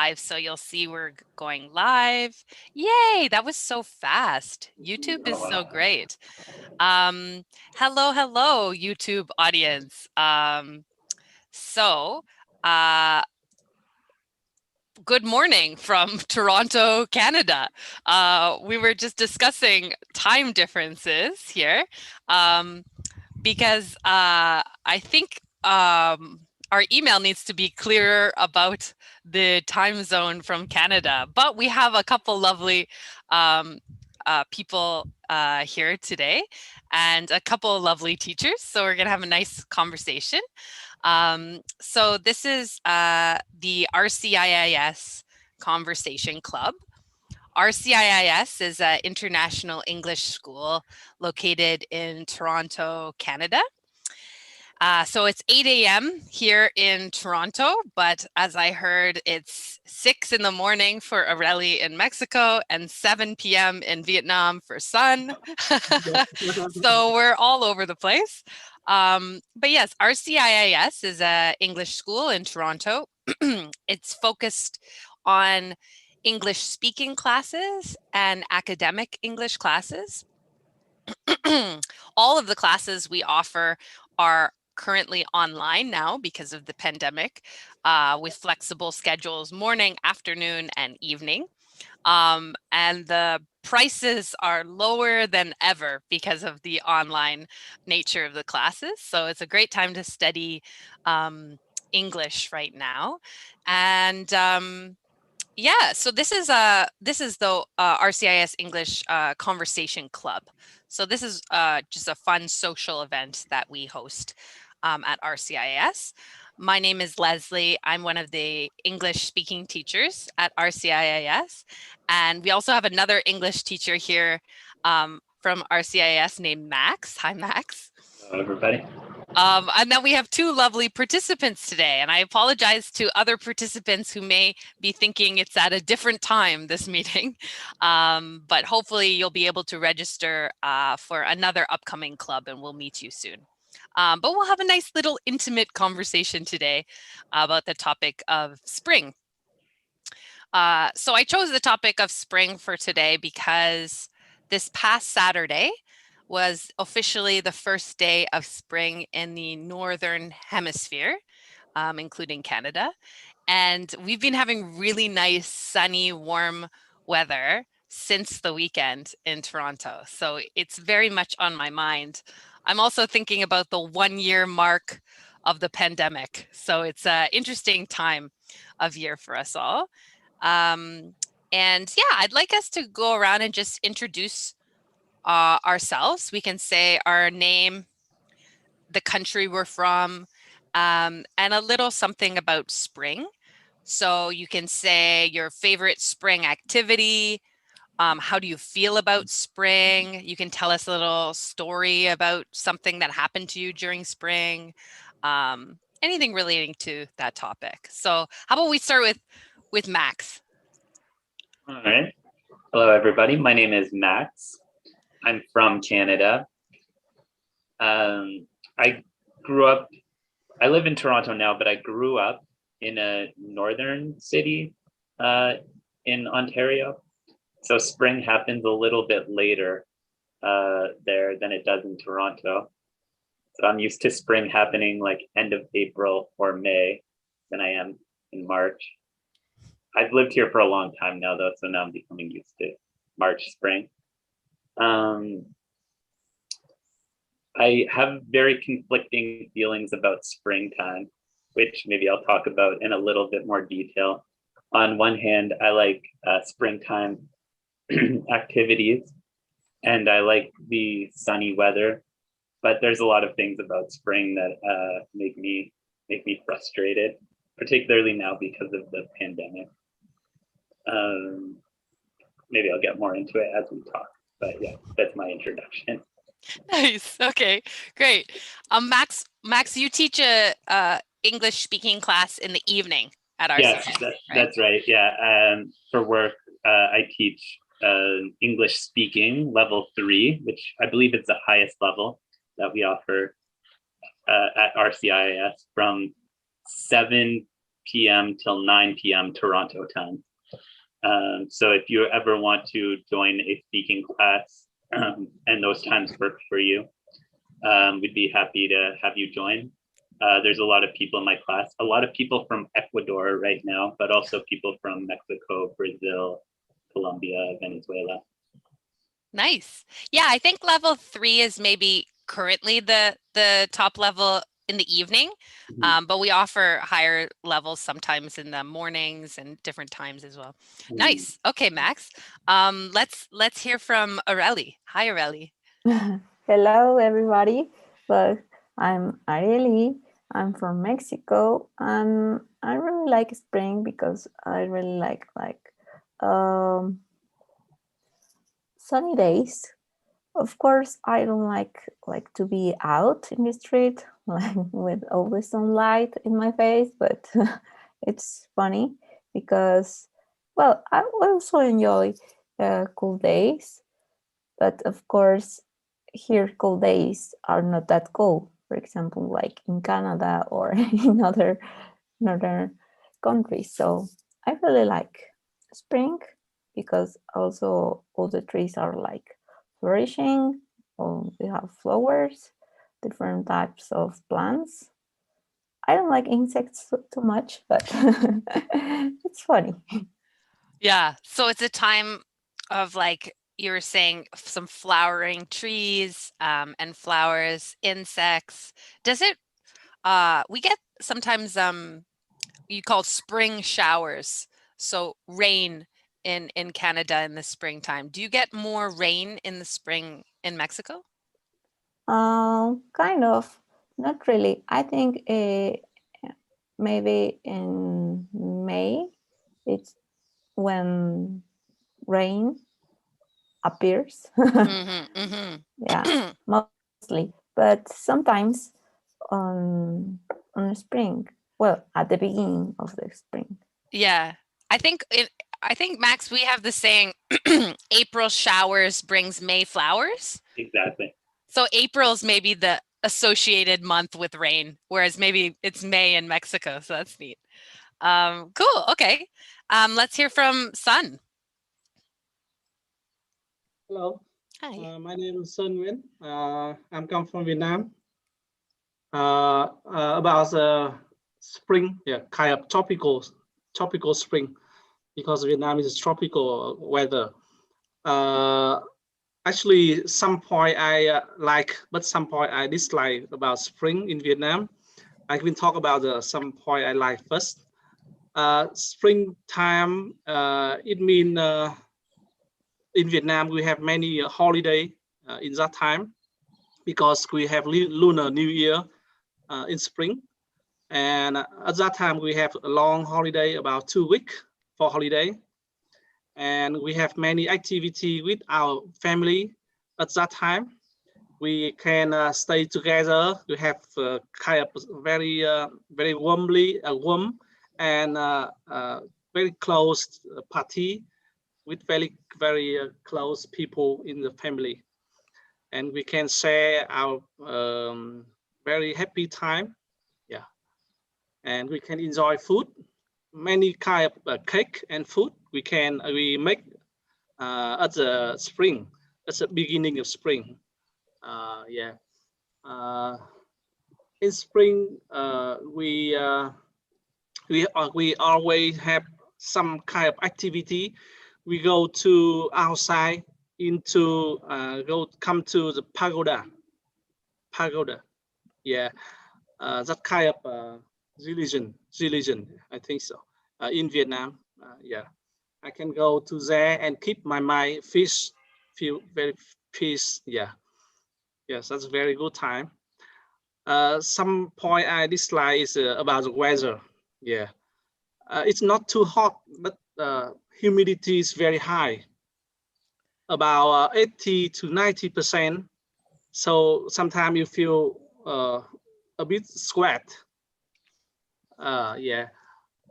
live, so you'll see we're going live. Yay, that was so fast. YouTube is so great. Hello, hello, YouTube audience. So, uh, good morning from Toronto, Canada. We were just discussing time differences here because I think our email needs to be clearer about the time zone from Canada. But we have a couple lovely people here today and a couple of lovely teachers. So we're going to have a nice conversation. So this is the RCIIS Conversation Club. RCIIS is an international English school located in Toronto, Canada. So it's 8 a.m. here in Toronto, but as I heard, it's 6 in the morning for Aurelie in Mexico and 7 p.m. in Vietnam for Sun. So we're all over the place. But yes, RCIIS is an English school in Toronto. It's focused on English speaking classes and academic English classes. All of the classes we offer are currently online now because of the pandemic, with flexible schedules, morning, afternoon, and evening. And the prices are lower than ever because of the online nature of the classes. So it's a great time to study English right now. And yeah, so this is the RCIIS English Conversation Club. So this is just a fun social event that we host at RCIIS. My name is Leslie. I'm one of the English speaking teachers at RCIIS. And we also have another English teacher here from RCIIS named Max. Hi, Max. Hello, everybody. And then we have two lovely participants today, and I apologize to other participants who may be thinking it's at a different time, this meeting, but hopefully you'll be able to register for another upcoming club and we'll meet you soon. But we'll have a nice little intimate conversation today about the topic of spring. So I chose the topic of spring for today because this past Saturday was officially the first day of spring in the Northern Hemisphere, including Canada. And we've been having really nice, sunny, warm weather since the weekend in Toronto. So it's very much on my mind. I'm also thinking about the 1-year mark of the pandemic. So it's an interesting time of year for us all. And yeah, I'd like us to go around and just introduce ourselves. We can say our name, the country we're from, and a little something about spring. So you can say your favorite spring activity. How do you feel about spring? You can tell us a little story about something that happened to you during spring. Anything relating to that topic. So how about we start with Max? All right. Hello, everybody. My name is Max. I'm from Canada. I live in Toronto now, but I grew up in a northern city in Ontario. So spring happens a little bit later there than it does in Toronto. So I'm used to spring happening like end of April or May than I am in March. I've lived here for a long time now, though, so now I'm becoming used to March, spring. I have very conflicting feelings about springtime, which maybe I'll talk about in a little bit more detail. On one hand, I like springtime activities and I like the sunny weather, but there's a lot of things about spring that make me frustrated, particularly now because of the pandemic. Maybe I'll get more into it as we talk, but yeah, that's my introduction. Nice. Okay, great. Max, you teach a English speaking class in the evening at RCIIS. Yes, that's right. Yeah, for work, I teach English speaking level 3, which I believe is the highest level that we offer at RCIIS from 7 p.m. till 9 p.m. Toronto time. So if you ever want to join a speaking class and those times work for you, we'd be happy to have you join. There's a lot of people in my class, a lot of people from Ecuador right now, but also people from Mexico, Brazil, Colombia, Venezuela. Nice. Yeah, I think level 3 is maybe currently the top level in the evening, but we offer higher levels sometimes in the mornings and different times as well. Nice. Okay, Max. Let's hear from Areli. Hi, Areli. Hello, everybody. Well, I'm Areli. I'm from Mexico, and I really like spring because I really like sunny days. Of course, I don't like to be out in the street like with all the sunlight in my face, but it's funny because, well, I also enjoy cool days, but of course, here cold days are not that cold. For example, like in Canada or in other northern countries. So I really like spring because also all the trees are like flourishing. We have flowers, different types of plants. I don't like insects too much, but it's funny. Yeah, so it's a time of, like you were saying, some flowering trees and flowers, insects. Does it we get sometimes you call spring showers, so rain in Canada in the springtime. Do you get more rain in the spring in Mexico? Kind of, not really. I think maybe in May, it's when rain appears. Yeah, mostly. But sometimes on spring. Well, at the beginning of the spring. Yeah, I think Max, we have the saying, April showers brings May flowers. Exactly. So April's maybe the associated month with rain, whereas maybe it's May in Mexico. So that's neat. Cool. Okay. Let's hear from Sun. Hello. Hi. My name is Sun Nguyen. I'm come from Vietnam. About spring, yeah, kind of tropical spring, because Vietnam is tropical weather. Actually, some point I like, but some point I dislike about spring in Vietnam. I can talk about some point I like first. Springtime, it means in Vietnam we have many holiday in that time, because we have Lunar New Year in spring, and at that time we have a long holiday, about 2 weeks for holiday, and we have many activity with our family. At that time we can stay together. We have kind of very very warm and very close party with very close people in the family, and we can share our very happy time. Yeah, and we can enjoy food, many kind of cake and food we make at the spring, at the beginning of spring. Yeah, in spring we always have some kind of activity. We go to outside into come to the pagoda. Yeah, that kind of religion, I think so, in Vietnam. Yeah, I can go to there and keep my mind feel very peace. Yeah, yes, that's a very good time. Some point I dislike is about the weather. Yeah, it's not too hot, but humidity is very high, about 80 to 90%. So sometimes you feel a bit sweat. Yeah,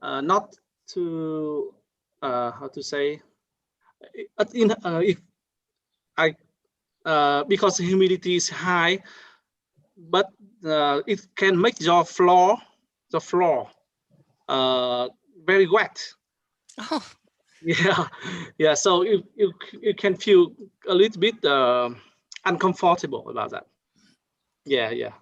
not to how to say, if I because humidity is high, but it can make your the floor very wet. Oh, Yeah, yeah. So you can feel a little bit uncomfortable about that. Yeah, yeah.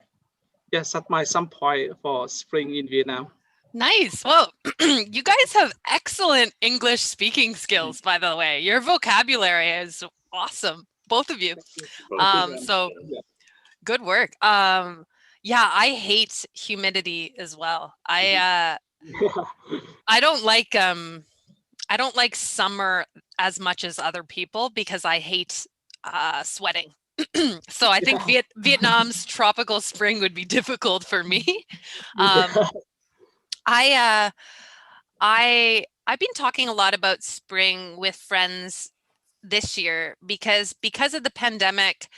Yes, at my some point for spring in Vietnam. nice. Well, you guys have excellent English speaking skills, by the way. Your vocabulary is awesome, both of you. So Yeah. good work. Yeah, I hate humidity as well. I don't like summer as much as other people because I hate sweating. So I think Vietnam's tropical spring would be difficult for me. Um, I I've been talking a lot about spring with friends this year because of the pandemic.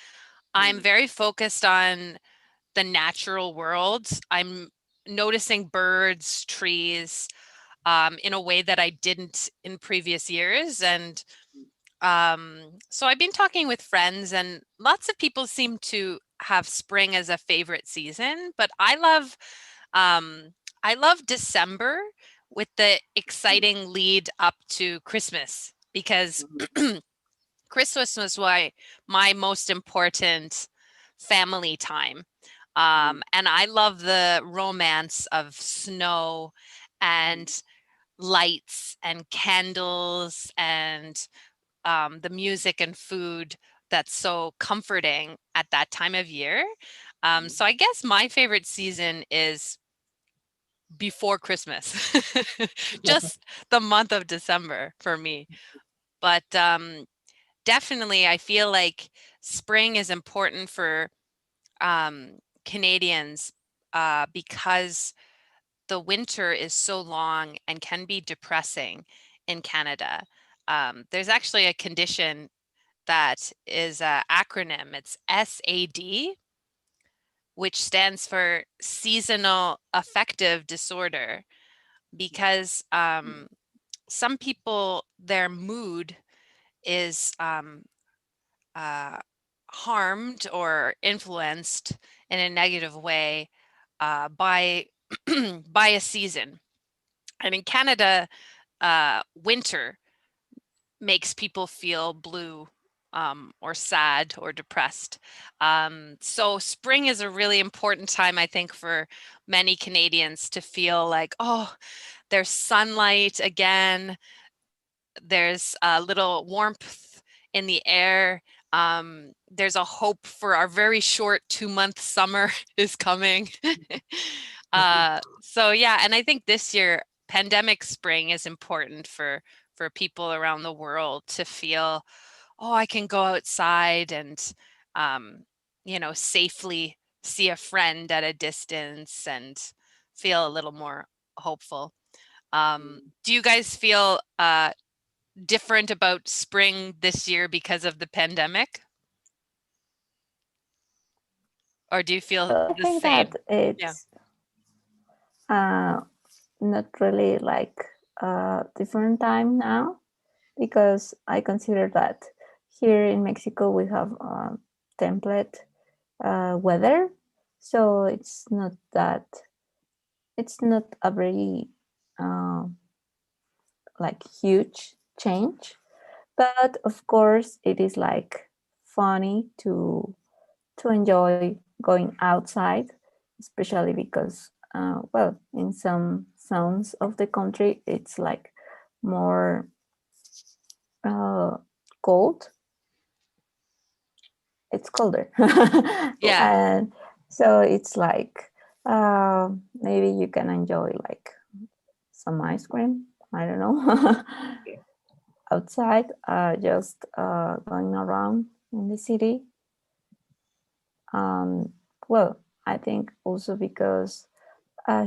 I'm very focused on the natural world. I'm noticing birds, trees, in a way that I didn't in previous years. And so I've been talking with friends, and lots of people seem to have spring as a favorite season, but I love December with the exciting lead up to Christmas because Christmas was my most important family time. And I love the romance of snow and lights and candles and the music and food that's so comforting at that time of year. So I guess my favorite season is before Christmas, just the month of December for me. But definitely, I feel like spring is important for Canadians because the winter is so long and can be depressing in Canada. There's actually a condition that is an acronym. It's SAD, which stands for seasonal affective disorder, because some people, their mood is harmed or influenced in a negative way by by a season. And in Canada, winter makes people feel blue or sad or depressed. So spring is a really important time, I think, for many Canadians to feel like, oh, there's sunlight again. There's a little warmth in the air. There's a hope for our very short 2-month summer is coming. So yeah, and I think this year, pandemic spring is important for people around the world to feel, oh, I can go outside and, safely see a friend at a distance and feel a little more hopeful. Do you guys feel different about spring this year because of the pandemic? Or do you feel I the think same? that it's not really like a different time now, because I consider that here in Mexico we have template weather, so it's not a very like huge change, but of course it is like funny to enjoy going outside, especially because well, in some zones of the country it's like more cold. It's colder. Yeah. And so it's like maybe you can enjoy like some ice cream, I don't know, outside, just going around in the city. Well, I think also because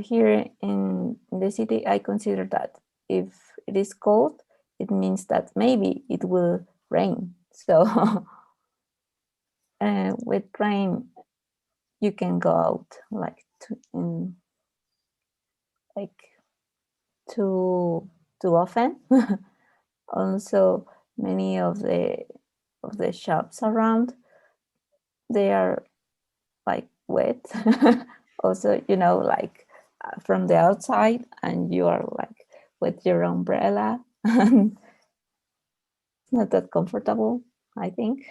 here in the city, I consider that if it is cold, it means that maybe it will rain. So with rain, you can go out like too often. Also, many of the shops around, they are like wet. Also, like from the outside and you are like with your umbrella. And it's not that comfortable, I think.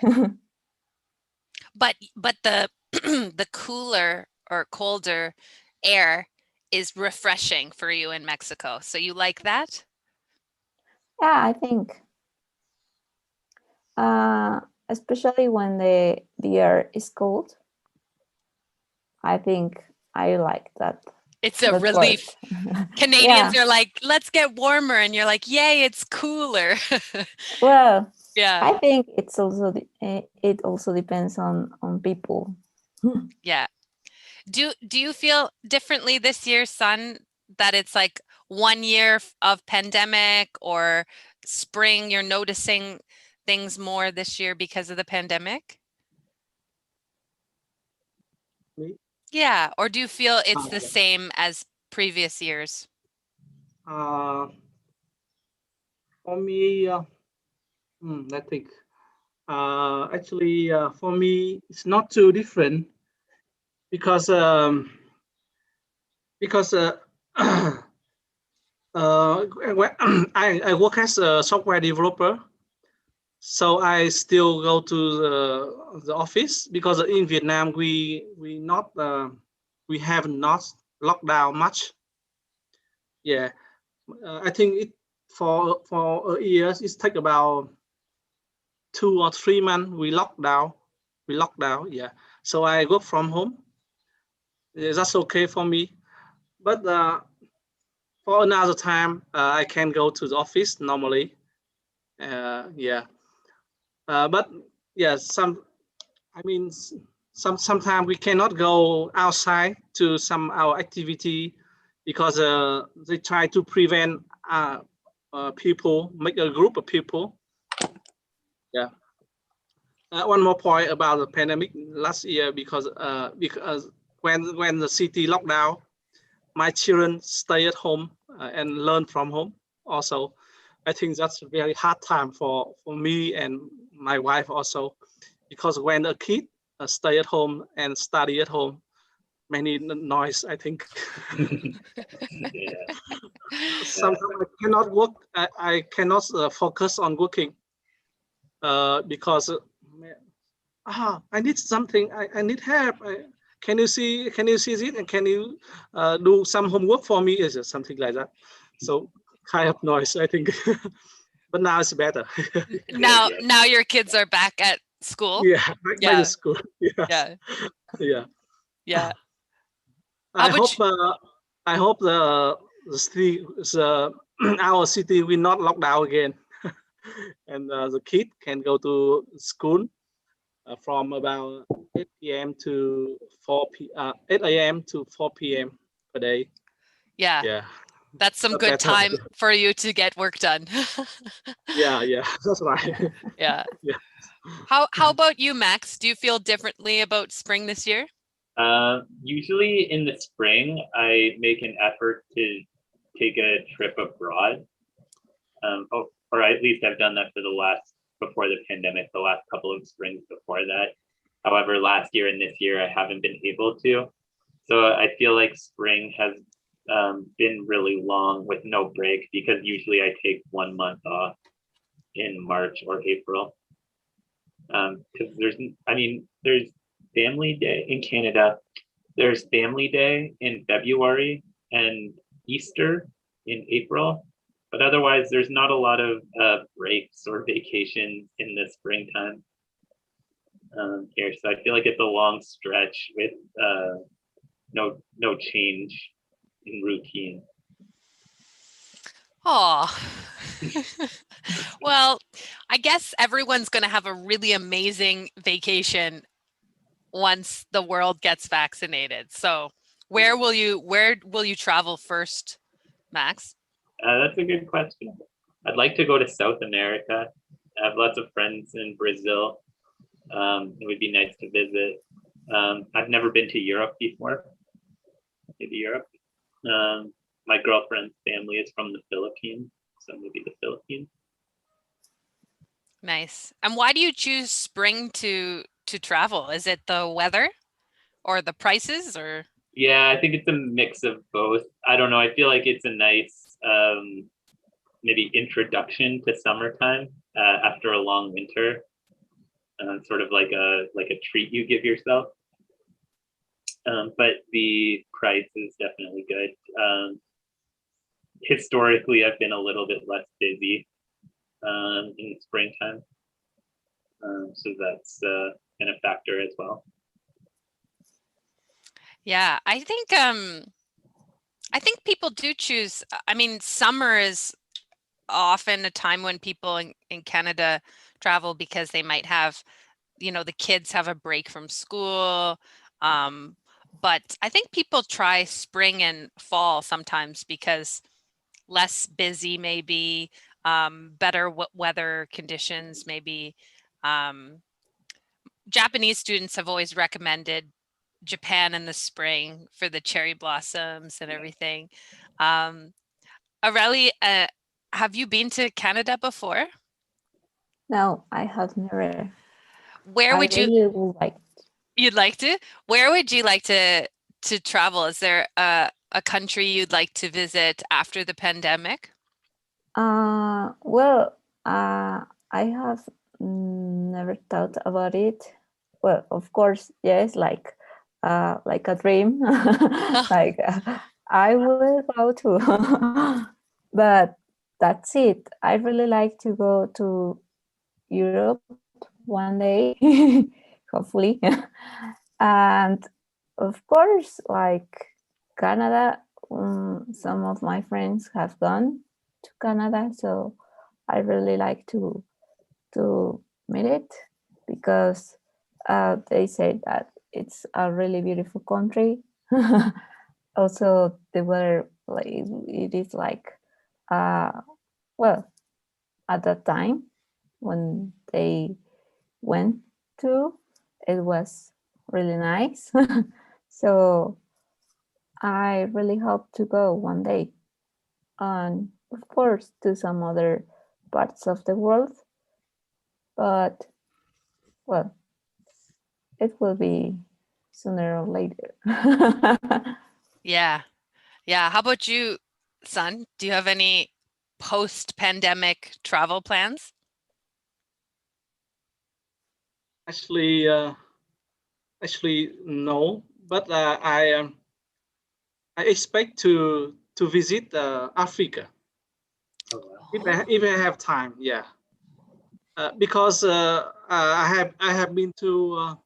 But the the cooler or colder air is refreshing for you in Mexico. So you like that? Yeah, I think. Especially when the air is cold. I think I like that. It's a that relief. part. Canadians Yeah. are like, let's get warmer. And you're like, yay, it's cooler. Well, Yeah. I think it's also it also depends on people. Yeah. Do you feel differently this year, Sun, that it's like 1 year of pandemic, or spring, you're noticing things more this year because of the pandemic? Me? Yeah. Or do you feel it's the Yeah. same as previous years? For me, I think actually for me it's not too different because because when I work as a software developer, so I still go to the office because in Vietnam we have not locked down much. Yeah, I think it for a year it take about 2 or 3 months we locked down. Yeah. So I work from home. Yeah, that's okay for me. But for another time, I can go to the office normally. Yeah. But yeah, sometimes we cannot go outside to some our activity because they try to prevent people, make a group of people. Yeah. One more point about the pandemic last year because when the city locked down, my children stay at home and learn from home. Also, I think that's a very hard time for me and my wife also, because when a kid stay at home and study at home, many noise, I think. Yeah. Sometimes I cannot work. I cannot focus on working because I need something. I need help. Can you see it, and can you do some homework for me? Is it something like that? So kind of noise, I think. But now it's better. Now, Yeah. now your kids are back at school. Yeah, by the Yeah. school. Yes. Yeah. Yeah. Yeah. I How about hope. I hope the city, our city, will not lock down again, and the kid can go to school from about 8 p.m. to 8 a.m. to 4 p.m. per day. yeah, Yeah, that's some that's good better. time for you to get work done. Yeah, that's right. Yeah. Yeah. How about you, Max? Do you feel differently about spring this year? Usually in the spring, I make an effort to take a trip abroad. Or at least I've done that for before the pandemic, the last couple of springs before that. However, last year and this year, I haven't been able to. So I feel like spring has been really long with no break, because usually I take 1 month off in March or April. Because there's Family Day in Canada, there's Family Day in February, and Easter in April. But otherwise, there's not a lot of breaks or vacations in the springtime here. So I feel like it's a long stretch with no change in routine. Oh, well, I guess everyone's going to have a really amazing vacation once the world gets vaccinated. So where will you travel first, Max? That's a good question. I'd like to go to South America. I have lots of friends in Brazil. It would be nice to visit. I've never been to Europe before. Maybe Europe. My girlfriend's family is from the Philippines, so maybe the Philippines. Nice. And why do you choose spring to travel? Is it the weather or the prices, or? Yeah, I think it's a mix of both. I don't know. I feel like it's a nice maybe introduction to summertime after a long winter, sort of like a treat you give yourself. But the price is definitely good. Historically, I've been a little bit less busy in springtime, so that's been a factor as well. Yeah, I think people do choose. I mean, summer is often a time when people in Canada travel because they might have, the kids have a break from school. But I think people try spring and fall sometimes because less busy, maybe better weather conditions, maybe. Japanese students have always recommended Japan in the spring for the cherry blossoms and everything. Aurelie, have you been to Canada before? No, I have never. Where I would you? really would like. You'd like to? Where would you like to travel? Is there a country you'd like to visit after the pandemic? Well, I have never thought about it. Well, of course, yes, like a dream. Like I will go to, but that's it. I really like to go to Europe one day, hopefully. And of course, like Canada, some of my friends have gone to Canada, so I really like to meet it because they say that it's a really beautiful country. Also, the weather, like it is like, well, at that time when they went to, it was really nice. So I really hope to go one day, and of course to some other parts of the world, but well, it will be sooner or later. Yeah. Yeah. How about you, Sun? Do you have any post-pandemic travel plans? Actually, no, but I expect to visit Africa if I have time. Yeah, because I have been to.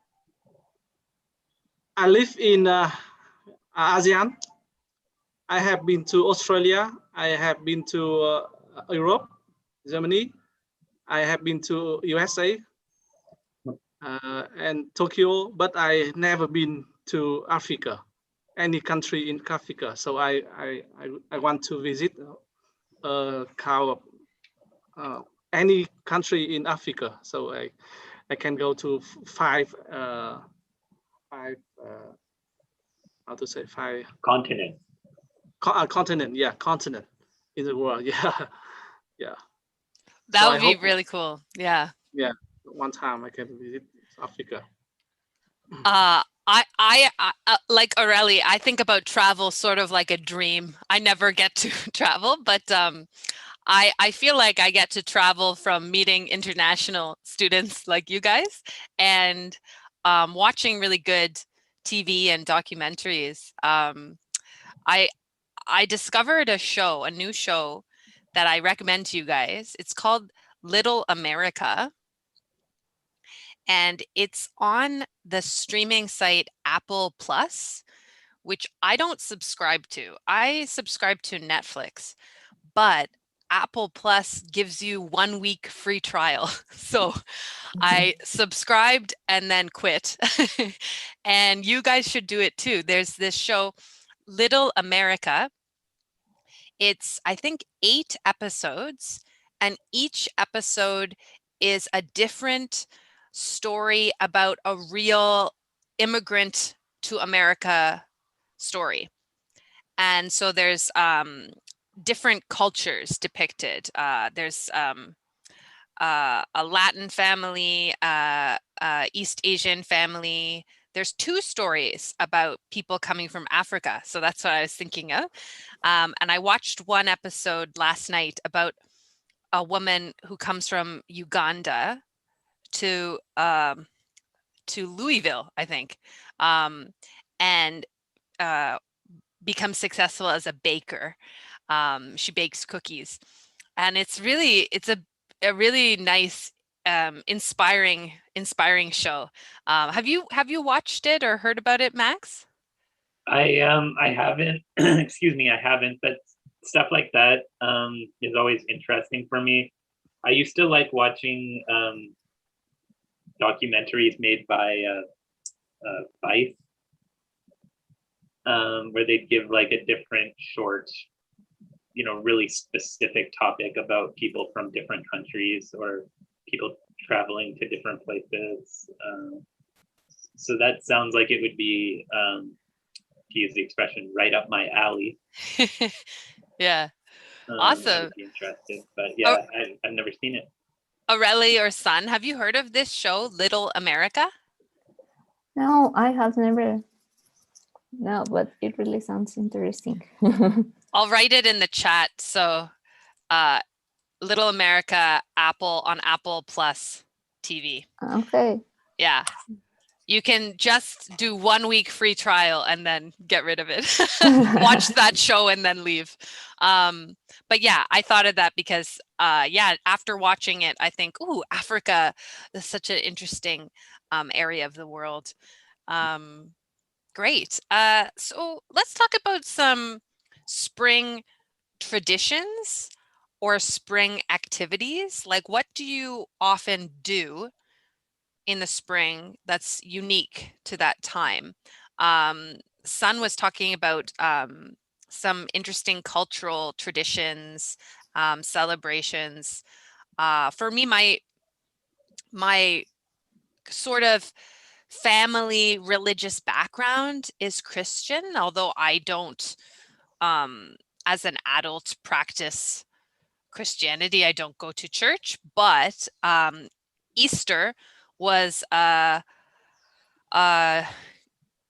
I live in ASEAN. I have been to Australia. I have been to Europe, Germany. I have been to USA and Tokyo, but I never been to Africa, any country in Africa. So I want to visit any country in Africa. So I can go to five how to say five Continent. continent. Yeah, continent in the world. Yeah, yeah. That So I would be hope, really cool. Yeah. yeah, one time I can visit Africa. Like Aurelie, I think about travel sort of like a dream. I never get to travel, but I feel like I get to travel from meeting international students like you guys and watching really good TV and documentaries. I I discovered a new show that I recommend to you guys. It's called Little America, and it's on the streaming site Apple Plus, which I don't subscribe to. I subscribe to Netflix, but Apple Plus gives you 1 week free trial. So I subscribed and then quit. And you guys should do it too. There's this show, Little America. It's, I think, 8 episodes, and each episode is a different story about a real immigrant to America story. And so there's different cultures depicted. There's a Latin family, East Asian family. there's two stories about people coming from Africa. So that's what I was thinking of. And I watched one episode last night about a woman who comes from Uganda to Louisville, I think, and becomes successful as a baker. She bakes cookies, and it's a really nice, inspiring show. Have you watched it or heard about it, Max? I haven't. Excuse me, I haven't. But stuff like that is always interesting for me. I used to like watching documentaries made by Vice, where they'd give like a different short, really specific topic about people from different countries or people traveling to different places. So that sounds like it would be, to use the expression, right up my alley. Yeah, awesome. I would be interested, but yeah, I've never seen it. Aurelie or Sun, have you heard of this show, Little America? No, I have never. No, but it really sounds interesting. I'll write it in the chat. So Little America, on Apple Plus TV. Okay. Yeah. You can just do 1 week free trial and then get rid of it. Watch that show and then leave. But yeah, I thought of that because after watching it, I think, ooh, Africa is such an interesting area of the world. Great. So let's talk about some spring traditions or spring activities. Like, what do you often do in the spring that's unique to that time? Sun was talking about some interesting cultural traditions, celebrations. For me, my sort of family religious background is Christian, although I don't, as an adult, practice Christianity. I don't go to church, but Easter was a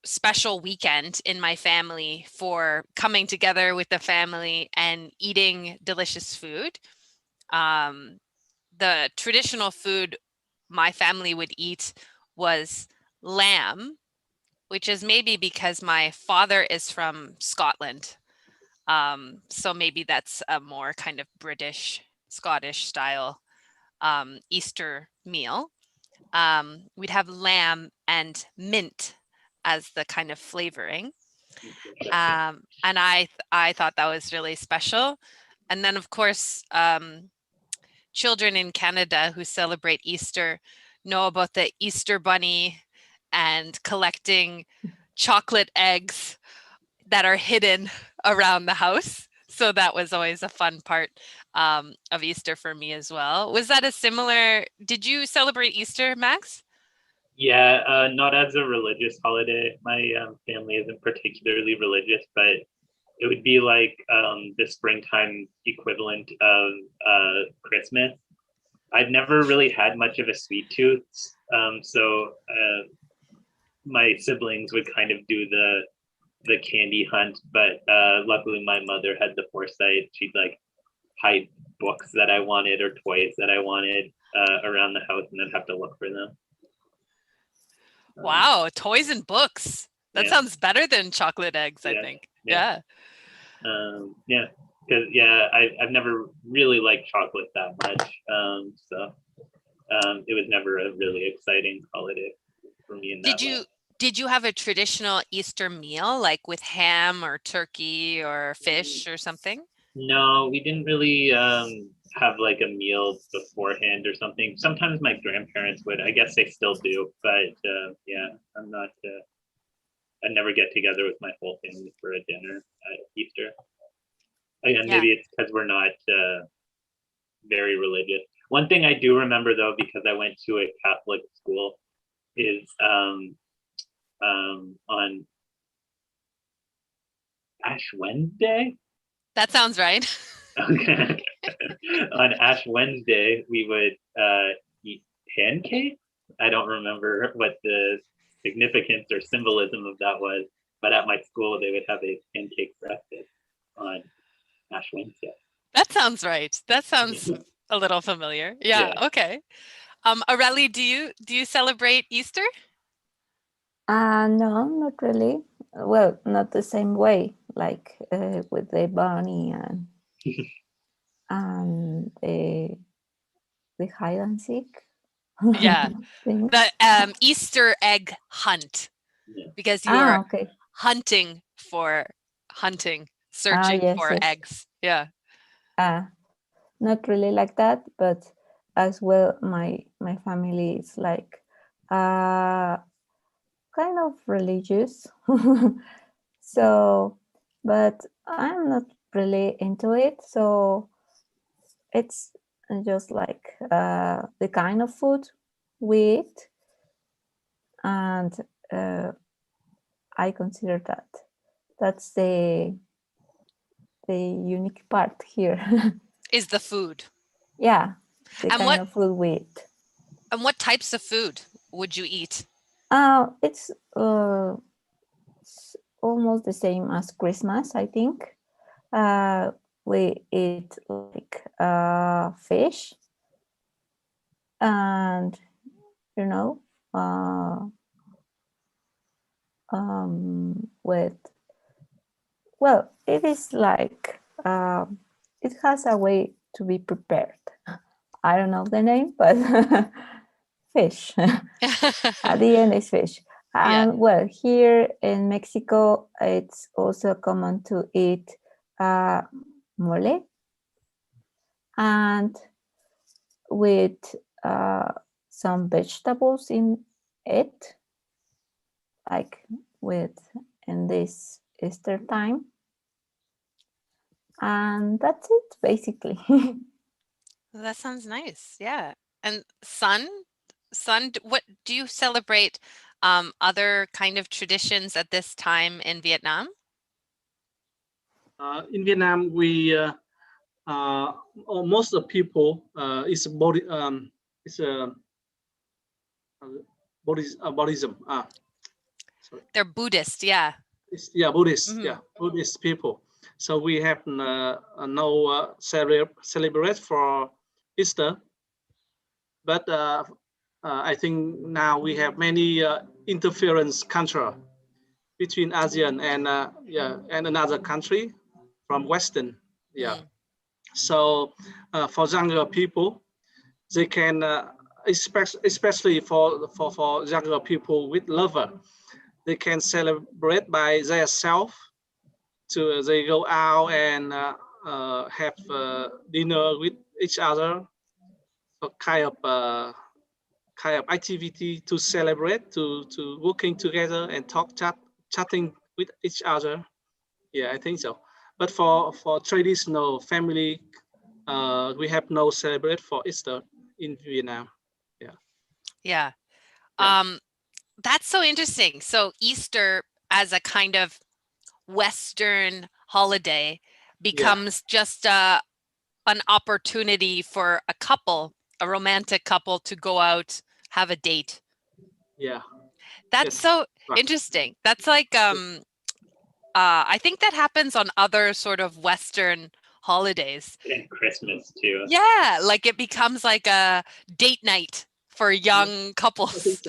special weekend in my family for coming together with the family and eating delicious food. The traditional food my family would eat was lamb, which is maybe because my father is from Scotland. So maybe that's a more kind of British, Scottish style Easter meal. We'd have lamb and mint as the kind of flavoring. And I thought that was really special. And then, of course, children in Canada who celebrate Easter know about the Easter bunny and collecting chocolate eggs that are hidden around the house. So that was always a fun part of Easter for me as well. Was that did you celebrate Easter, Max? Yeah, not as a religious holiday. My family isn't particularly religious, but it would be like the springtime equivalent of Christmas. I've never really had much of a sweet tooth, so my siblings would kind of do the candy hunt, but luckily my mother had the foresight. She'd like hide books that I wanted or toys that I wanted around the house, and then have to look for them. Wow, toys and books. That sounds better than chocolate eggs, I think. Yeah. Because I've never really liked chocolate that much, so it was never a really exciting holiday for me in that way. Did you have a traditional Easter meal, like with ham or turkey or fish or something? No, we didn't really have like a meal beforehand or something. Sometimes my grandparents would. I guess they still do, but I'm not. I never get together with my whole family for a dinner at Easter. Again, maybe it's because we're not very religious. One thing I do remember though, because I went to a Catholic school, is on Ash Wednesday. That sounds right. Okay. On Ash Wednesday, we would eat pancakes. I don't remember what the significance or symbolism of that was. But at my school, they would have a pancake breakfast on Ash Wednesday. That sounds right. That sounds a little familiar. Yeah. Okay. Aurelie, do you celebrate Easter? No, not really. Well, not the same way, like with the bunny and the hide and seek. Yeah, things. the Easter egg hunt, because you are Okay. hunting for hunting, searching Yes, for yes. eggs. Yeah. Not really like that, but as well, my family is like kind of religious. So, but I'm not really into it. So it's just like the kind of food we eat, and I consider that's the unique part here. Is the food. Yeah, the And kind of food we eat. And what types of food would you eat? It's almost the same as Christmas, I think. We eat like fish, and with, well, it is like it has a way to be prepared. I don't know the name, but fish. At the end is fish. Yeah. And well, here in Mexico, it's also common to eat mole, and with some vegetables in it, like in this Easter time. And that's it, basically. That sounds nice. Yeah. And Sun, what do you celebrate other kind of traditions at this time in Vietnam? In Vietnam, we most of the people is body it's a Buddhism. Sorry. They're Buddhist. Yeah. Yeah, Buddhist. Mm-hmm. Yeah, Buddhist people. So we have no celebrate for Easter, but I think now we have many interference culture between ASEAN and and another country from Western. Yeah. Mm. So for younger people, they can especially for younger people with lover, they can celebrate by themselves. To they go out and have dinner with each other, a kind of activity to celebrate, to working together and chatting with each other. Yeah, I think so. But for traditional family, we have no celebrate for Easter in Vietnam. Yeah. Yeah. Yeah. That's so interesting. So Easter as a kind of Western holiday becomes just an opportunity for a couple, a romantic couple, to go out, have a date. Yeah. That's Yes. so Right. interesting. That's like I think that happens on other sort of Western holidays. And Christmas too. Yeah, like it becomes like a date night for young couples.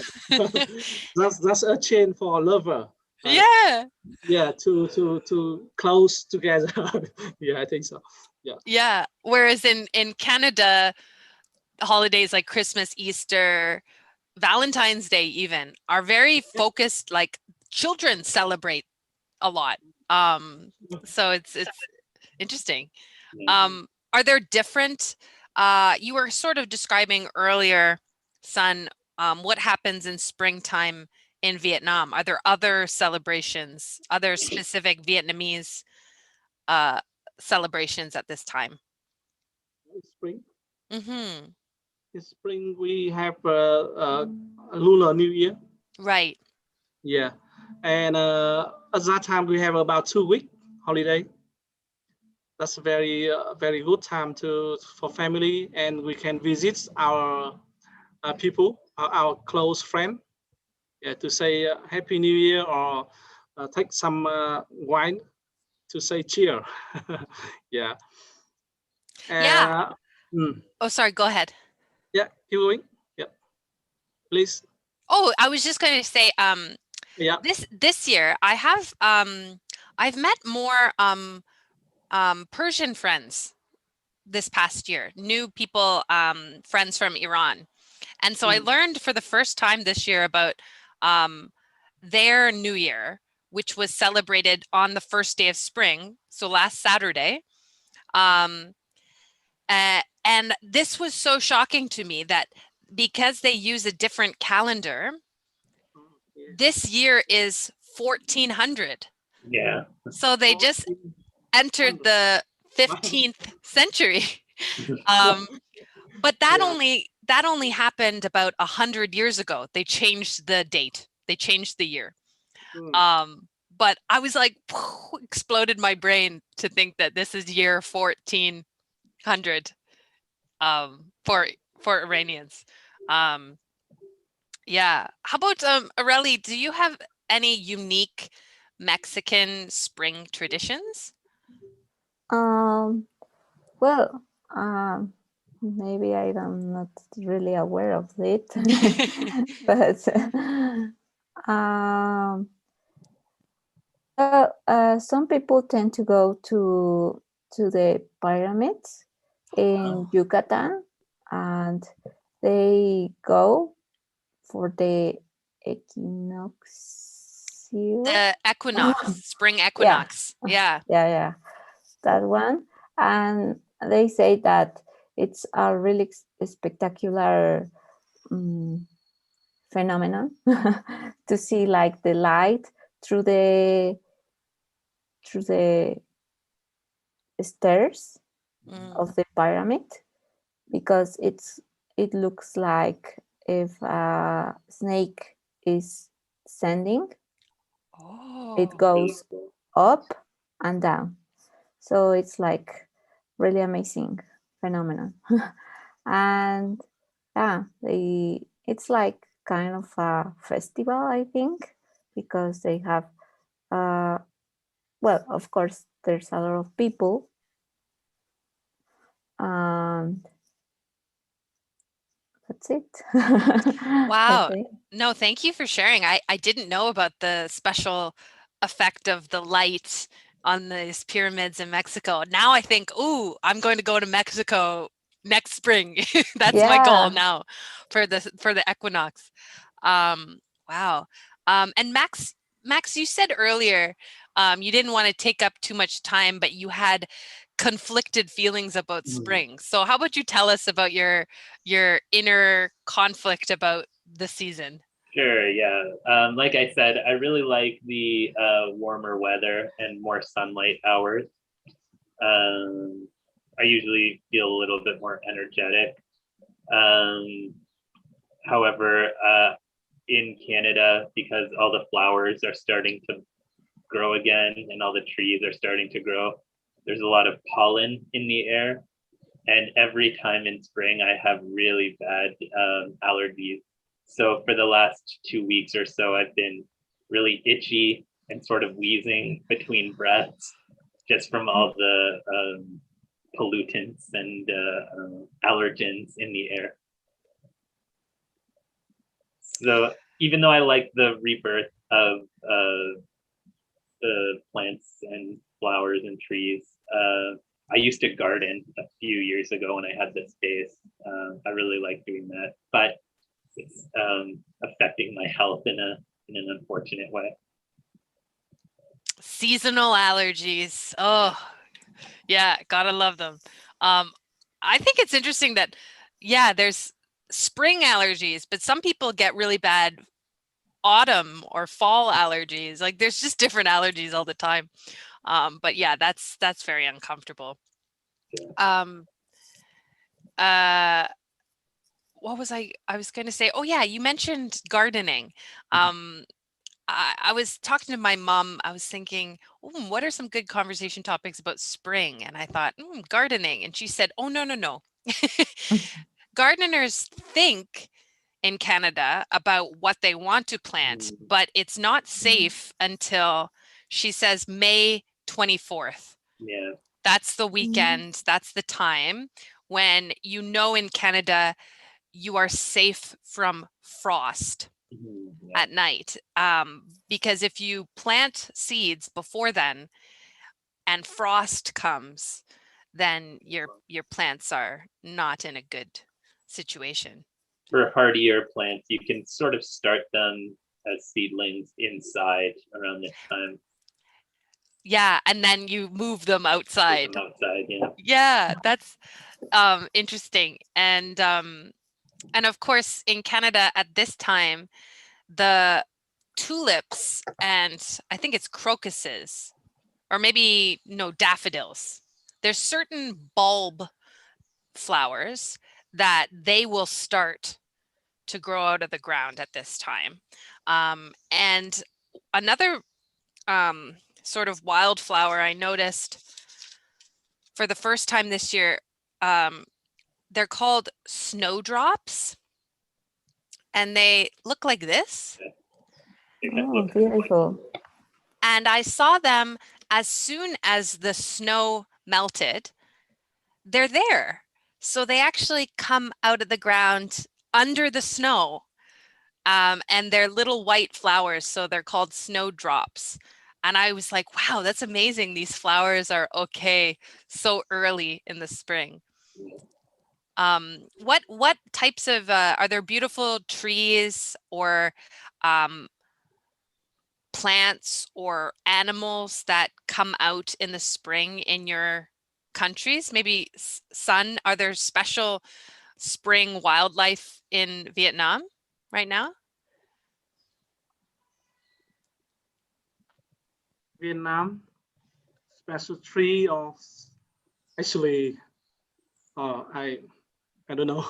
That's a chain for a lover. Yeah. Yeah, to close together. Yeah, I think so. Yeah. Yeah. Whereas in Canada, holidays like Christmas, Easter, Valentine's Day even are very focused, like children celebrate a lot. So it's interesting. Are there different you were sort of describing earlier, Sun, what happens in springtime in Vietnam? Are there other celebrations, other specific Vietnamese celebrations at this time? Spring. Mm-hmm. In spring we have Lunar New Year. Right. Yeah, and at that time we have about 2 week holiday. That's a very good time for family, and we can visit our people, our close friend. yeah, to say Happy New Year, or take some wine to say cheer. Yeah. Yeah. Mm, Oh, sorry, go ahead. yeah, keep going. Yeah, please. Oh, I was just going to say, Yeah. this year I have I've met more Persian friends this past year, new people, friends from Iran. And so I learned for the first time this year about their New Year, which was celebrated on the first day of spring, so last Saturday. And this was so shocking to me that because they use a different calendar, this year is 1400. Yeah. So they just entered the 15th century. But that only happened about 100 years ago. They changed the date. They changed the year. But I was like, exploded my brain to think that this is year 1400 for Iranians. Yeah. How about Areli, do you have any unique Mexican spring traditions? Well, maybe I'm not really aware of it, but some people tend to go to the pyramids in Yucatan, and they go for the equinox. The equinox, spring equinox. Yeah. That one. And they say that it's a really spectacular phenomenon to see like the light through the stairs of the pyramid, because it looks like if a snake is descending. It goes up and down, so it's like really amazing phenomenon. And yeah, it's like kind of a festival, I think, because they have well, of course there's a lot of people, and that's it. Wow. Okay. No, thank you for sharing. I didn't know about the special effect of the light on these pyramids in Mexico. Now I think, ooh, I'm going to go to Mexico next spring. That's my goal now for the equinox. Wow. And Max, you said earlier you didn't want to take up too much time, but you had conflicted feelings about spring. So how about you tell us about your inner conflict about the season? Sure, yeah. Like I said, I really like the warmer weather and more sunlight hours. I usually feel a little bit more energetic. However, in Canada, because all the flowers are starting to grow again and all the trees are starting to grow, there's a lot of pollen in the air. And every time in spring, I have really bad allergies. So for the last 2 weeks or so, I've been really itchy and sort of wheezing between breaths just from all the pollutants and allergens in the air. So even though I like the rebirth of the plants and flowers and trees, I used to garden a few years ago when I had the space. I really like doing that, but it's affecting my health in an unfortunate way. Seasonal allergies. Oh, yeah, gotta love them. I think it's interesting that, yeah, there's spring allergies, but some people get really bad autumn or fall allergies. Like there's just different allergies all the time. But yeah, that's very uncomfortable. What was I was going to say? Oh yeah, you mentioned gardening. I was talking to my mom. I was thinking, what are some good conversation topics about spring? And I thought, gardening. And she said, oh, no. Gardeners think in Canada about what they want to plant, but it's not safe until, she says, May 24th. Yeah. That's the weekend, that's the time when in Canada you are safe from frost at night. Because if you plant seeds before then and frost comes, then your plants are not in a good situation. For hardier plants, you can sort of start them as seedlings inside around this time. Yeah, and then you move them outside. Yeah. Yeah, that's interesting. And of course, in Canada at this time, the tulips and I think it's crocuses, or maybe no, daffodils. There's certain bulb flowers that they will start to grow out of the ground at this time. And another sort of wildflower I noticed for the first time this year, they're called snowdrops, and they look like this. Oh, beautiful. And I saw them as soon as the snow melted. They're there. So they actually come out of the ground under the snow, and they're little white flowers, so they're called snowdrops. And I was like, wow, that's amazing. These flowers are okay so early in the spring. What types of, are there beautiful trees or plants or animals that come out in the spring in your countries? Maybe Sun, are there special spring wildlife in Vietnam right now? Vietnam, special tree, or actually, I don't know.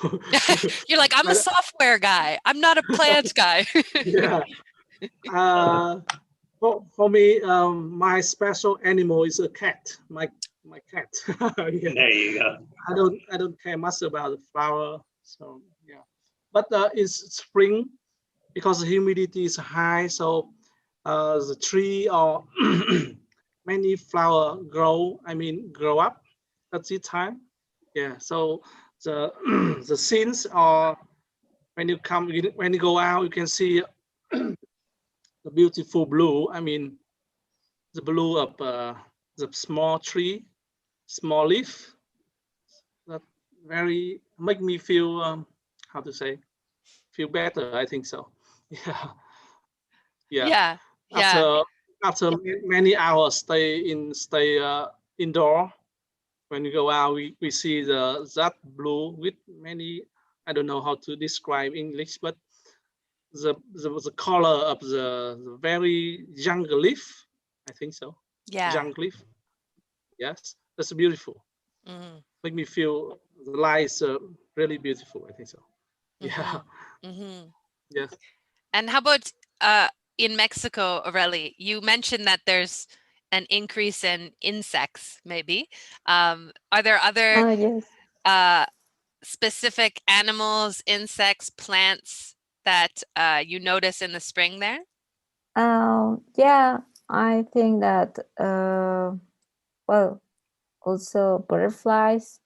You're like, I'm a software guy. I'm not a plant guy. Yeah. For me, my special animal is a cat. My cat. Yeah. There you go. I don't care much about the flower. So yeah, but it's spring because the humidity is high. So the tree or many flower grow up at this time. Yeah. So the the scenes are when you go out, you can see the beautiful blue. The blue of the small tree, small leaf. That very make me feel how to say, feel better. I think so. Yeah. Yeah. Yeah. After many hours stay indoor, when you go out, we see that blue with many, I don't know how to describe English, but the color of the very young leaf, I think so. Yeah. Young leaf. Yes, that's beautiful. Make me feel the light is really beautiful. I think so. Yeah. Yes. And how about in Mexico, Aurelie? You mentioned that there's an increase in insects, maybe. Are there other Yes. specific animals, insects, plants that you notice in the spring there? Yeah, I think that, well, also butterflies.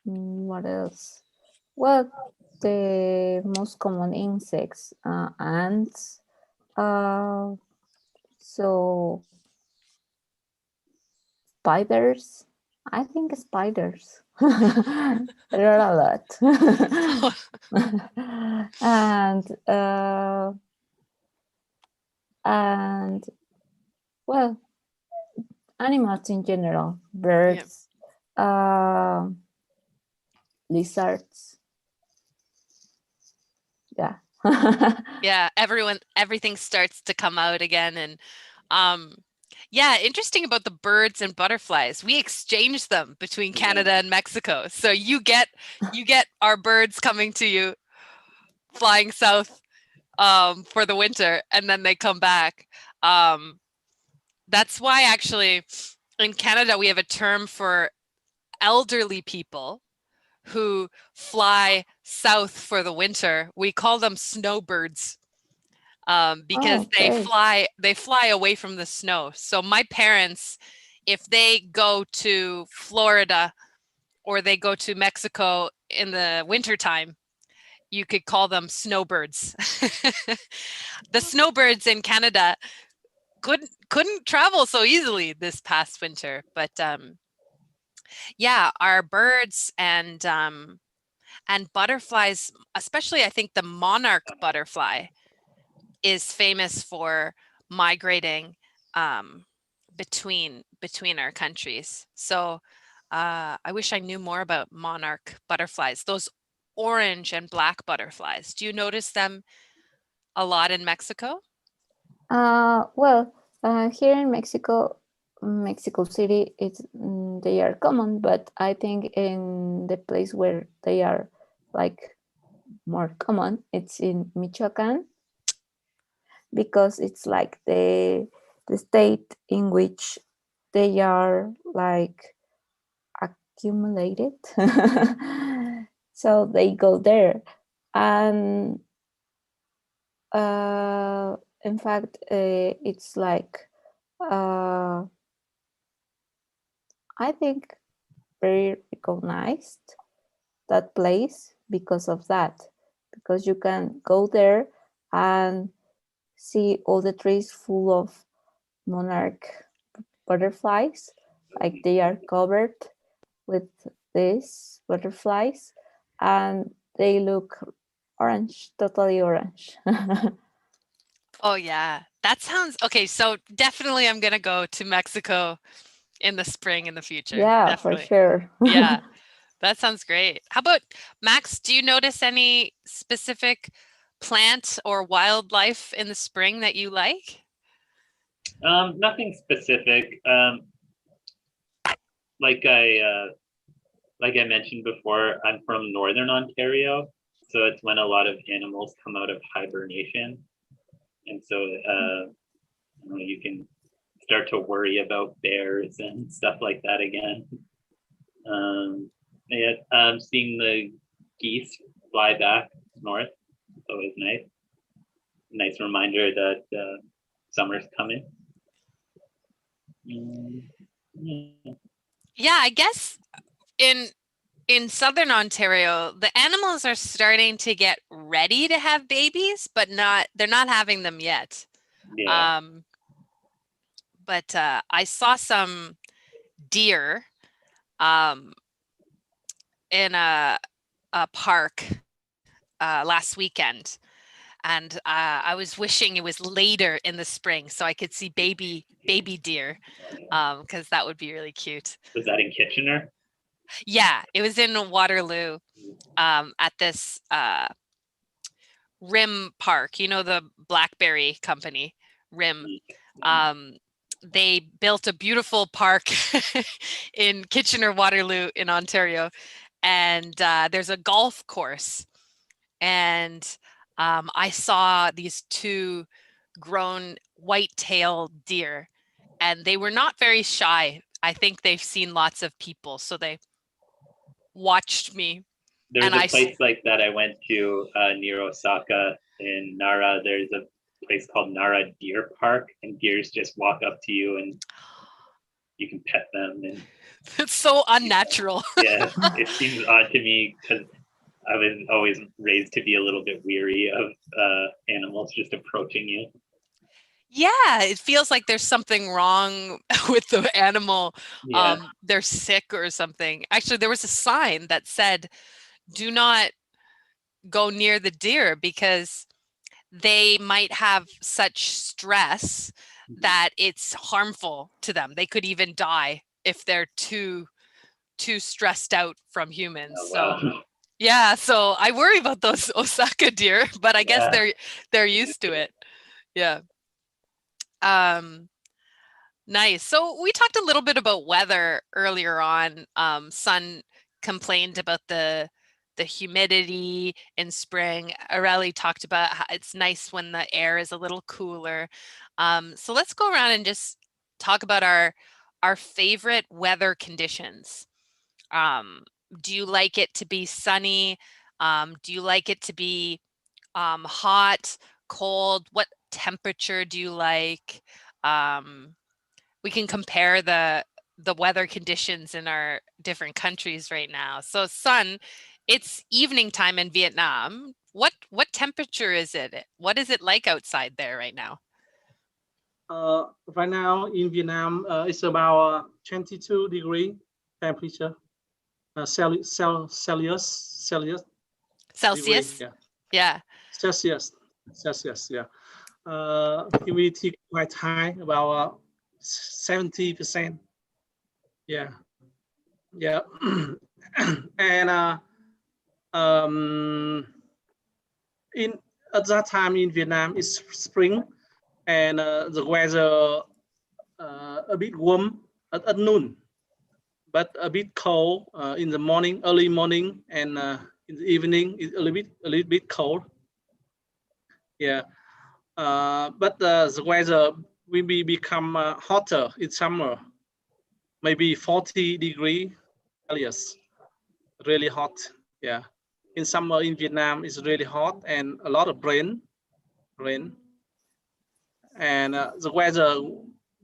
What else? Well, the most common insects, ants. So spiders. I think spiders. There are a lot. And well, animals in general, birds, lizards. Yeah. Yeah, everything starts to come out again. And yeah, interesting about the birds and butterflies. We exchange them between Canada and Mexico. So you get our birds coming to you, flying south for the winter, and then they come back. That's why actually in Canada we have a term for elderly people who fly south for the winter, we call them snowbirds. Because they fly away from the snow. So my parents, if they go to Florida or they go to Mexico in the wintertime, you could call them snowbirds. The snowbirds in Canada couldn't travel so easily this past winter, but yeah, our birds and butterflies, especially I think the monarch butterfly is famous for migrating between our countries. So I wish I knew more about monarch butterflies, those orange and black butterflies. Do you notice them a lot in Mexico? Well, here in Mexico City, they are common, but I think in the place where they are like more common, it's in Michoacan, because it's like the state in which they are like accumulated. So they go there, and in fact, it's like I think very recognized, that place, because of that, because you can go there and see all the trees full of monarch butterflies, like they are covered with these butterflies, and they look orange, totally orange. Oh yeah, that sounds okay. So definitely I'm gonna go to Mexico in the spring in the future. Yeah, for Definitely. sure. Yeah, that sounds great. How about Max? Do you notice any specific plant or wildlife in the spring that you like? Nothing specific. Like I mentioned before, I'm from Northern Ontario, so it's when a lot of animals come out of hibernation, and so you can start to worry about bears and stuff like that again. Yeah, seeing the geese fly back north is always nice. Nice reminder that summer's coming. Yeah. Yeah, I guess in Southern Ontario, the animals are starting to get ready to have babies, but they're not having them yet. Yeah. But I saw some deer in a park last weekend, and I was wishing it was later in the spring so I could see baby deer, because that would be really cute. Was that in Kitchener? Yeah, it was in Waterloo, at this Rim Park. You know, the Blackberry company, Rim. They built a beautiful park in Kitchener, Waterloo in Ontario, and there's a golf course. And I saw these two grown white-tailed deer, and they were not very shy. I think they've seen lots of people, so they watched me. There's a place like that I went to near Osaka in Nara. There's a place called Nara Deer Park, and deers just walk up to you and you can pet them. And it's so unnatural. Yeah, it seems odd to me because I was always raised to be a little bit weary of animals just approaching you. Yeah, it feels like there's something wrong with the animal. Yeah. They're sick or something. Actually, there was a sign that said, "Do not go near the deer because they might have such stress that it's harmful to them. They could even die if they're too stressed out from humans." Oh, wow. So yeah, so I worry about those Osaka deer, but I guess they're used to it. Yeah. Nice. So we talked a little bit about weather earlier on. Sun complained about the humidity in spring. Areli talked about how it's nice when the air is a little cooler. So let's go around and just talk about our favorite weather conditions. Do you like it to be sunny? Do you like it to be hot, cold? What temperature do you like? We can compare the weather conditions in our different countries right now. So Sun, it's evening time in Vietnam. What temperature is it? What is it like outside there right now? Right now in Vietnam, it's about 22 degree temperature, Celsius degree, Celsius? yeah, Yeah. Celsius, yeah. Humidity quite high, about 70%. Yeah, yeah. And in at that time in Vietnam, it's spring, and the weather a bit warm at noon, but a bit cold in the morning, early morning, and in the evening, it's a little bit cold. Yeah, but the weather will become hotter in summer, maybe 40 degree Celsius, really hot. Yeah, in summer in Vietnam, it's really hot and a lot of rain, and the weather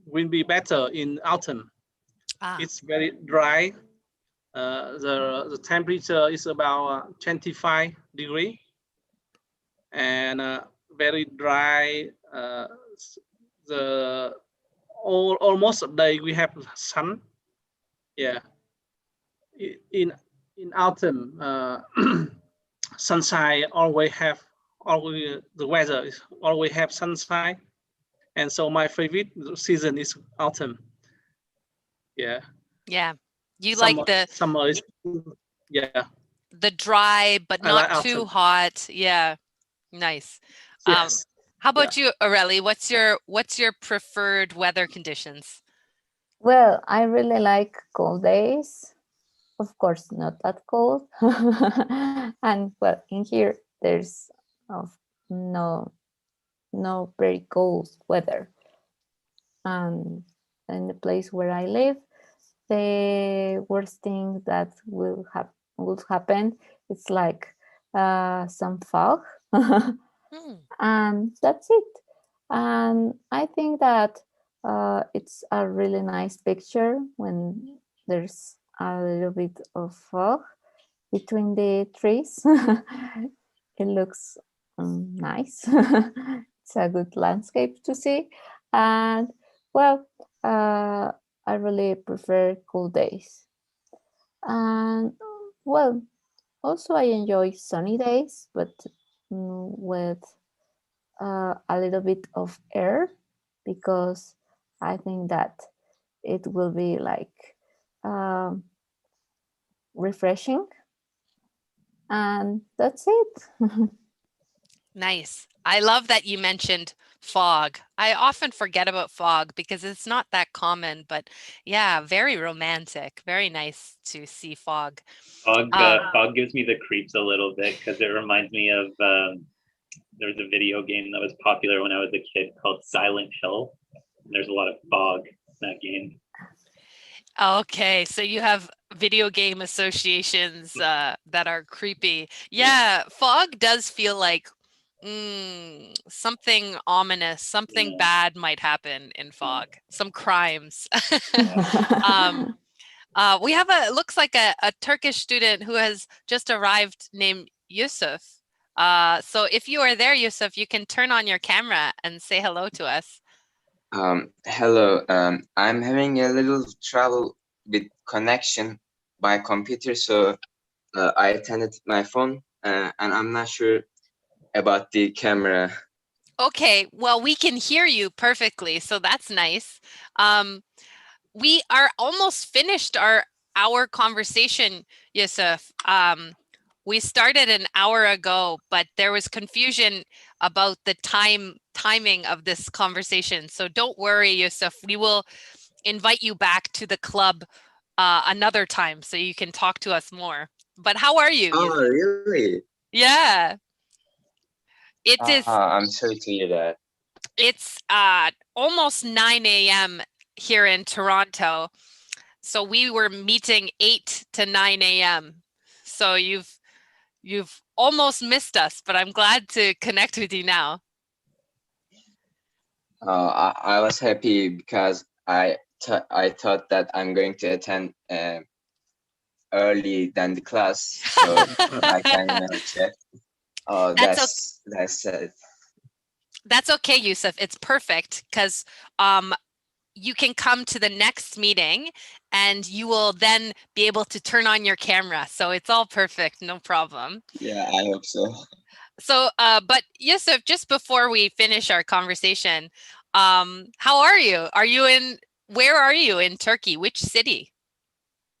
will be better in autumn. Ah. It's very dry. The temperature is about 25 degree, and very dry. The almost a day we have sun. Yeah, in autumn, sunshine always the weather is always have sunshine, and so my favorite season is autumn. Yeah. Yeah. You like Summer is, yeah. the dry but I like not too autumn. hot. Yeah. Nice. Yes. How about you, Aurelie? What's your preferred weather conditions? Well, I really like cold days. Of course, not that cold. And well, in here, there's no very cold weather. And in the place where I live, the worst thing that would happen, it's like some fog. And that's it. And I think that it's a really nice picture when there's a little bit of fog between the trees. It looks nice. It's a good landscape to see. And well, I really prefer cool days. And well, also I enjoy sunny days, but with a little bit of air, because I think that it will be like refreshing. And that's it. Nice. I love that you mentioned fog. I often forget about fog because it's not that common, but yeah, very romantic. Very nice to see fog. Fog gives me the creeps a little bit because it reminds me of there was a video game that was popular when I was a kid called Silent Hill. And there's a lot of fog in that game. Okay, so you have video game associations that are creepy. Yeah, fog does feel like something ominous, something bad might happen in fog, some crimes. We have looks like a Turkish student who has just arrived named Yusuf. So if you are there, Yusuf, you can turn on your camera and say hello to us. Hello, I'm having a little trouble with connection by computer, so I attended my phone, and I'm not sure about the camera. Okay, well, we can hear you perfectly, so that's nice. We are almost finished our conversation, Yusuf. We started an hour ago, but there was confusion about the timing of this conversation. So don't worry, Yusuf. We will invite you back to the club another time so you can talk to us more. But how are you, Oh, Yusuf? really? Yeah. It is. I'm sorry to hear that. It's almost 9 a.m. here in Toronto. So we were meeting 8 to 9 a.m. So you've almost missed us, but I'm glad to connect with you now. I was happy because I thought that I'm going to attend early than the class, so I can check. Oh, That's that's That's okay, Yusuf. It's perfect because you can come to the next meeting and you will then be able to turn on your camera. So it's all perfect, no problem. yeah, I hope so. So, but Yusuf, just before we finish our conversation, how are you? Where are you in Turkey? Which city?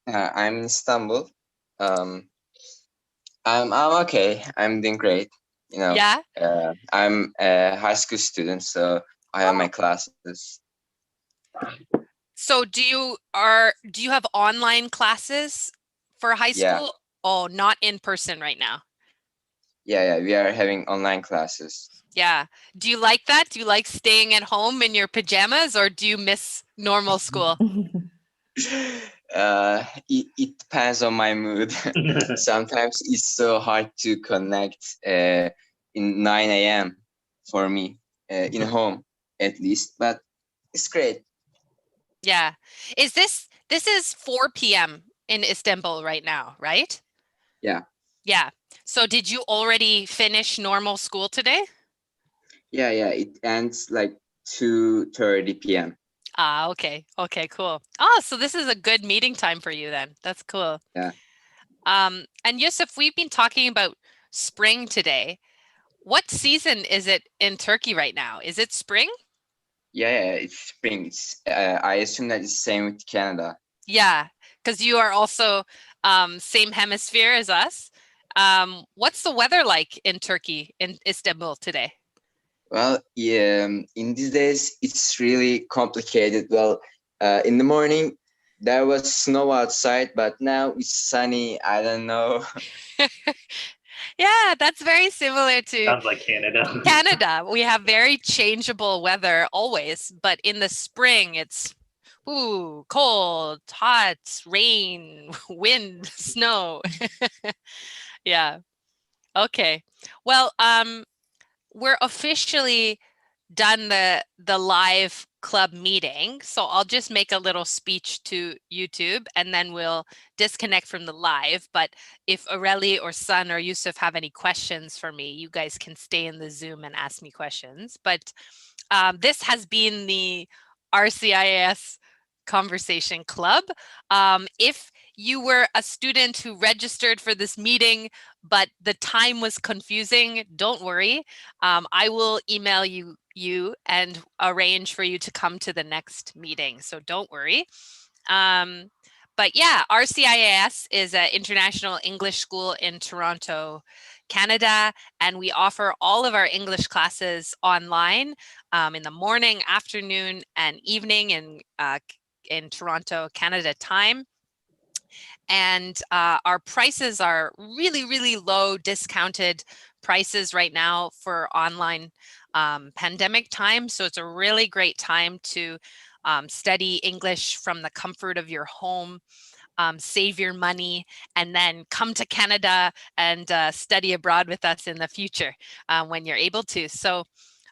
I'm in Istanbul. I'm okay. I'm doing great. You know, Yeah. I'm a high school student, so I have my classes. So do you have online classes for high Yeah. school? Oh, not in person right now. Yeah, we are having online classes. Yeah. Do you like that? Do you like staying at home in your pajamas, or do you miss normal school? It depends on my mood. Sometimes it's so hard to connect in 9 a.m. for me in home at least, but it's great. Yeah. This is 4 p.m. in Istanbul right now, right? Yeah. Yeah. So did you already finish normal school today? Yeah, it ends like 2:30 p.m. Ah, okay. Okay, cool. Oh, so this is a good meeting time for you then. That's cool. Yeah. And Yusuf, we've been talking about spring today. What season is it in Turkey right now? Is it spring? Yeah, it's spring. I assume that it's same with Canada. Yeah, because you are also same hemisphere as us. What's the weather like in Turkey, in Istanbul today? Well, yeah, in these days it's really complicated. Well, in the morning there was snow outside, but now it's sunny. I don't know. Yeah, that's very similar to Sounds like Canada. Canada. We have very changeable weather always, but in the spring it's cold, hot, rain, wind, snow. Yeah. Okay. Well, we're officially done the live club meeting. So I'll just make a little speech to YouTube and then we'll disconnect from the live. But if Aurelie or Sun or Yusuf have any questions for me, you guys can stay in the Zoom and ask me questions. But this has been the RCIIS Conversation Club. If you were a student who registered for this meeting, but the time was confusing, don't worry. I will email you and arrange for you to come to the next meeting. So don't worry. But yeah, RCIIS is an international English school in Toronto, Canada, and we offer all of our English classes online in the morning, afternoon, and evening in Toronto, Canada time. And our prices are really, really low, discounted prices right now for online pandemic time. So it's a really great time to study English from the comfort of your home, save your money, and then come to Canada and study abroad with us in the future when you're able to. So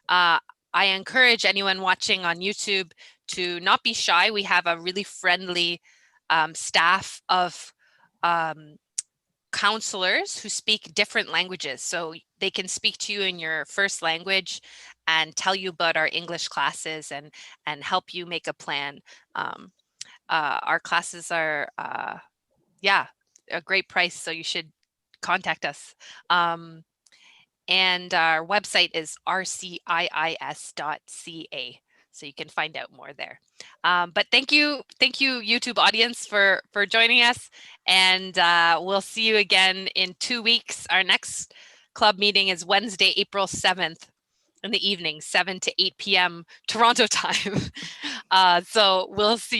I encourage anyone watching on YouTube to not be shy. We have a really friendly staff of counselors who speak different languages. So they can speak to you in your first language and tell you about our English classes and help you make a plan. Our classes are, yeah, a great price. So you should contact us. And our website is rciis.ca. So you can find out more there. But thank you, YouTube audience, for joining us. And we'll see you again in 2 weeks. Our next club meeting is Wednesday, April 7th in the evening, 7 to 8 p.m. Toronto time. So we'll see